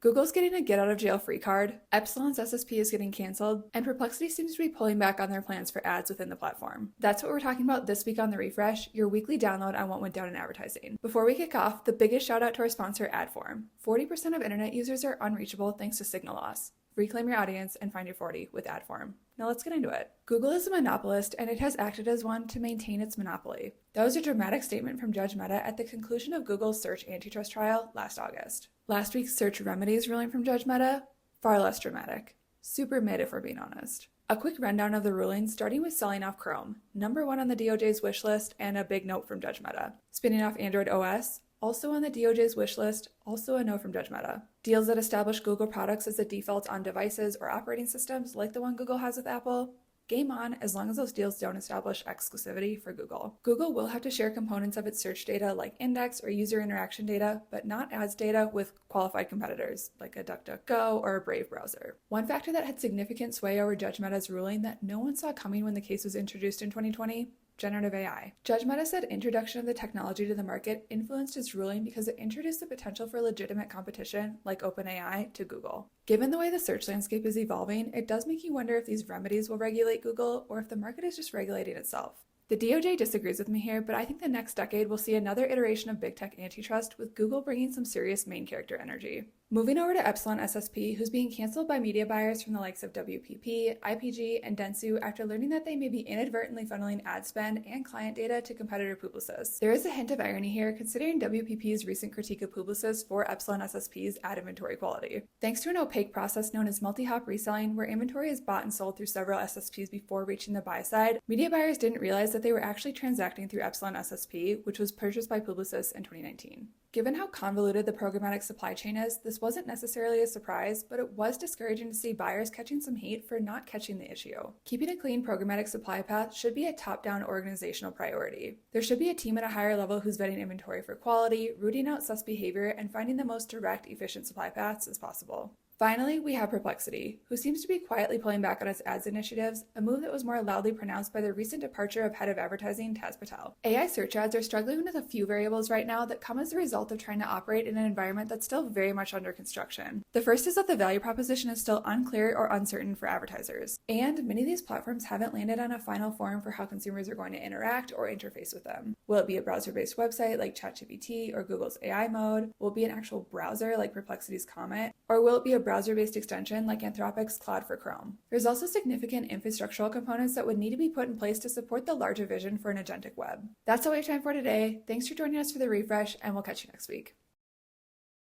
Google's getting a get-out-of-jail-free card, Epsilon's SSP is getting canceled, and Perplexity seems to be pulling back on their plans for ads within the platform. That's what we're talking about this week on The Refresh, your weekly download on what went down in advertising. Before we kick off, the biggest shout out to our sponsor, Adform. 40% of internet users are unreachable thanks to signal loss. Reclaim your audience and find your 40 with Adform. Now let's get into it. Google is a monopolist, and it has acted as one to maintain its monopoly. That was a dramatic statement from Judge Mehta at the conclusion of Google's search antitrust trial last August. Last week's search remedies ruling from Judge Mehta, far less dramatic. Super mid if we're being honest. A quick rundown of the ruling, starting with selling off Chrome, #1 on the DOJ's wish list, and a big note from Judge Mehta. Spinning off Android OS, also on the DOJ's wish list, also a no from Judge Mehta. Deals that establish Google products as the default on devices or operating systems like the one Google has with Apple. Game on, as long as those deals don't establish exclusivity for Google. Google will have to share components of its search data like index or user interaction data, but not ads data with qualified competitors like a DuckDuckGo or a Brave browser. One factor that had significant sway over Judge Mehta's ruling that no one saw coming when the case was introduced in 2020, generative AI. Judge Mehta said introduction of the technology to the market influenced his ruling because it introduced the potential for legitimate competition, like OpenAI, to Google. Given the way the search landscape is evolving, it does make you wonder if these remedies will regulate Google or if the market is just regulating itself. The DOJ disagrees with me here, but I think the next decade will see another iteration of big tech antitrust with Google bringing some serious main character energy. Moving over to Epsilon SSP, who's being canceled by media buyers from the likes of WPP, IPG, and Dentsu after learning that they may be inadvertently funneling ad spend and client data to competitor Publicis. There is a hint of irony here, considering WPP's recent critique of Publicis for Epsilon SSP's ad inventory quality. Thanks to an opaque process known as multi-hop reselling, where inventory is bought and sold through several SSPs before reaching the buy side, media buyers didn't realize that they were actually transacting through Epsilon SSP, which was purchased by Publicis in 2019. Given how convoluted the programmatic supply chain is, this wasn't necessarily a surprise, but it was discouraging to see buyers catching some heat for not catching the issue. Keeping a clean programmatic supply path should be a top-down organizational priority. There should be a team at a higher level who's vetting inventory for quality, rooting out sus behavior, and finding the most direct, efficient supply paths as possible. Finally, we have Perplexity, who seems to be quietly pulling back on its ads initiatives, a move that was more loudly pronounced by the recent departure of head of advertising Taz Patel. AI search ads are struggling with a few variables right now that come as a result of trying to operate in an environment that's still very much under construction. The first is that the value proposition is still unclear or uncertain for advertisers, and many of these platforms haven't landed on a final form for how consumers are going to interact or interface with them. Will it be a browser-based website like ChatGPT or Google's AI mode? Will it be an actual browser like Perplexity's Comet? Or will it be a browser-based extension like Anthropic's Cloud for Chrome? There's also significant infrastructural components that would need to be put in place to support the larger vision for an agentic web. That's all we have time for today. Thanks for joining us for The Refresh, and we'll catch you next week.